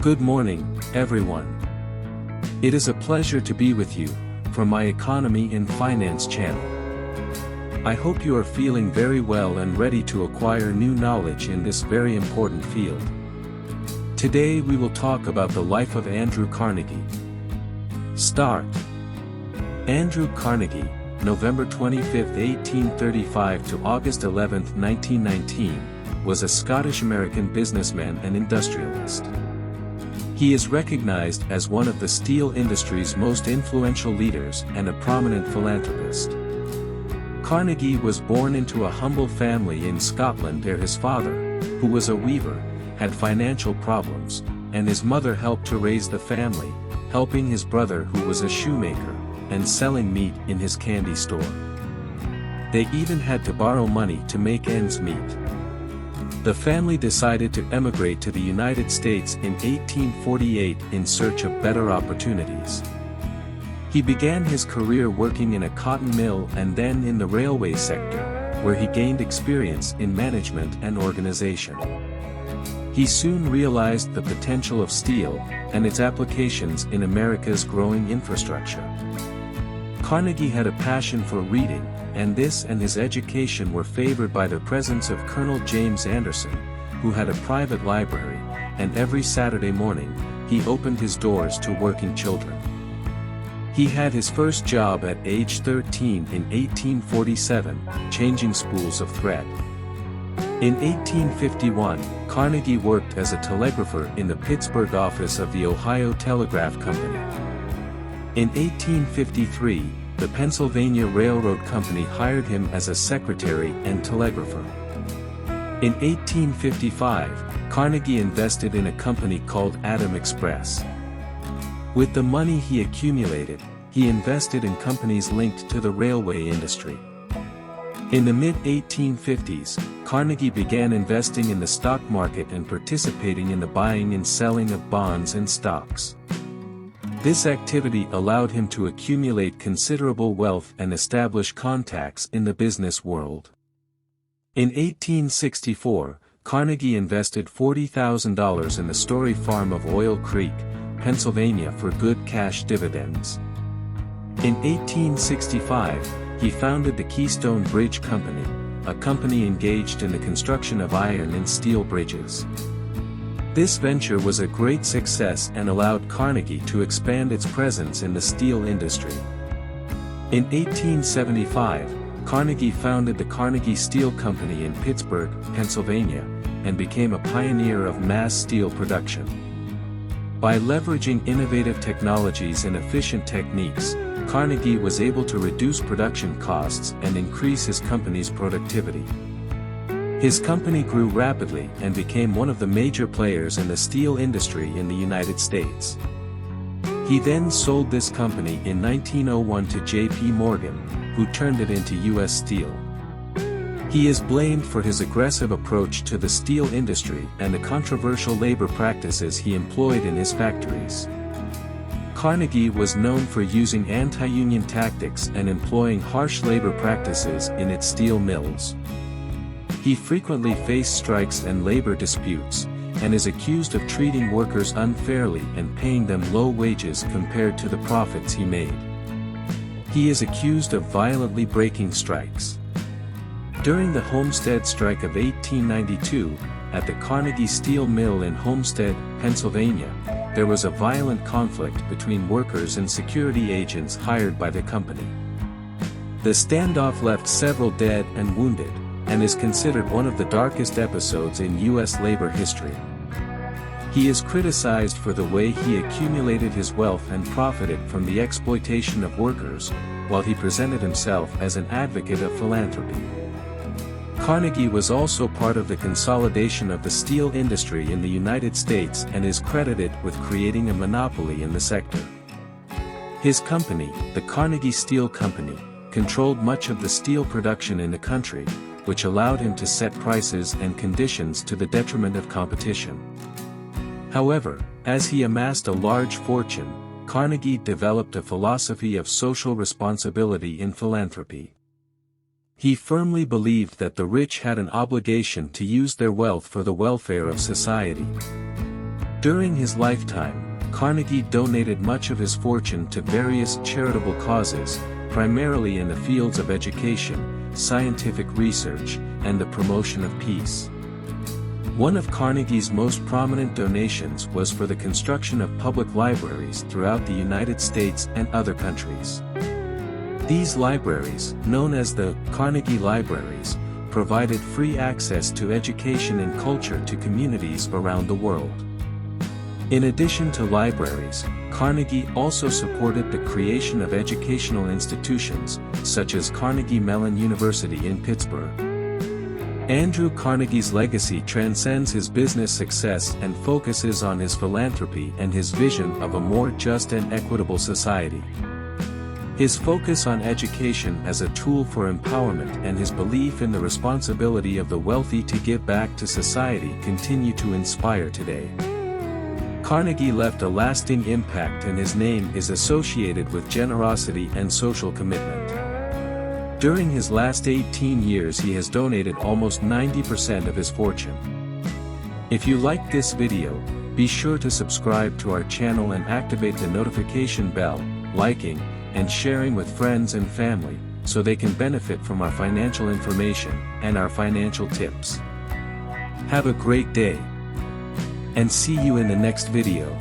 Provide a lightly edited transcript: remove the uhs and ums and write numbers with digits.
Good morning, everyone. It is a pleasure to be with you, from my Economy and Finance channel. I hope you are feeling very well and ready to acquire new knowledge in this very important field. Today we will talk about the life of Andrew Carnegie. Start. Andrew Carnegie, November 25, 1835 to August 11, 1919, was a Scottish-American businessman and industrialist. He is recognized as one of the steel industry's most influential leaders and a prominent philanthropist. Carnegie was born into a humble family in Scotland where his father, who was a weaver, had financial problems, and his mother helped to raise the family, helping his brother who was a shoemaker, and selling meat in his candy store. They even had to borrow money to make ends meet. The family decided to emigrate to the United States in 1848 in search of better opportunities. He began his career working in a cotton mill and then in the railway sector, where he gained experience in management and organization. He soon realized the potential of steel and its applications in America's growing infrastructure. Carnegie had a passion for reading, and this and his education were favored by the presence of Colonel James Anderson, who had a private library, and every Saturday morning, he opened his doors to working children. He had his first job at age 13 in 1847, changing spools of thread. In 1851, Carnegie worked as a telegrapher in the Pittsburgh office of the Ohio Telegraph Company. In 1853, the Pennsylvania Railroad Company hired him as a secretary and telegrapher. In 1855, Carnegie invested in a company called Adam Express. With the money he accumulated, he invested in companies linked to the railway industry. In the mid-1850s, Carnegie began investing in the stock market and participating in the buying and selling of bonds and stocks. This activity allowed him to accumulate considerable wealth and establish contacts in the business world. In 1864, Carnegie invested $40,000 in the Story Farm of Oil Creek, Pennsylvania for good cash dividends. In 1865, he founded the Keystone Bridge Company, a company engaged in the construction of iron and steel bridges. This venture was a great success and allowed Carnegie to expand its presence in the steel industry. In 1875, Carnegie founded the Carnegie Steel Company in Pittsburgh, Pennsylvania, and became a pioneer of mass steel production. By leveraging innovative technologies and efficient techniques, Carnegie was able to reduce production costs and increase his company's productivity. His company grew rapidly and became one of the major players in the steel industry in the United States. He then sold this company in 1901 to J.P. Morgan, who turned it into U.S. Steel. He is blamed for his aggressive approach to the steel industry and the controversial labor practices he employed in his factories. Carnegie was known for using anti-union tactics and employing harsh labor practices in its steel mills. He frequently faced strikes and labor disputes, and is accused of treating workers unfairly and paying them low wages compared to the profits he made. He is accused of violently breaking strikes. During the Homestead Strike of 1892, at the Carnegie Steel Mill in Homestead, Pennsylvania, there was a violent conflict between workers and security agents hired by the company. The standoff left several dead and wounded, and is considered one of the darkest episodes in U.S. labor history. He is criticized for the way he accumulated his wealth and profited from the exploitation of workers, while he presented himself as an advocate of philanthropy. Carnegie was also part of the consolidation of the steel industry in the United States and is credited with creating a monopoly in the sector. His company, the Carnegie Steel Company, controlled much of the steel production in the country, which allowed him to set prices and conditions to the detriment of competition. However, as he amassed a large fortune, Carnegie developed a philosophy of social responsibility in philanthropy. He firmly believed that the rich had an obligation to use their wealth for the welfare of society. During his lifetime, Carnegie donated much of his fortune to various charitable causes, primarily in the fields of education, scientific research, and the promotion of peace. One of Carnegie's most prominent donations was for the construction of public libraries throughout the United States and other countries. These libraries, known as the Carnegie Libraries, provided free access to education and culture to communities around the world. In addition to libraries, Carnegie also supported the creation of educational institutions, such as Carnegie Mellon University in Pittsburgh. Andrew Carnegie's legacy transcends his business success and focuses on his philanthropy and his vision of a more just and equitable society. His focus on education as a tool for empowerment and his belief in the responsibility of the wealthy to give back to society continue to inspire today. Carnegie left a lasting impact, and his name is associated with generosity and social commitment. During his last 18 years he has donated almost 90% of his fortune. If you liked this video, be sure to subscribe to our channel and activate the notification bell, liking, and sharing with friends and family, so they can benefit from our financial information and our financial tips. Have a great day, and see you in the next video.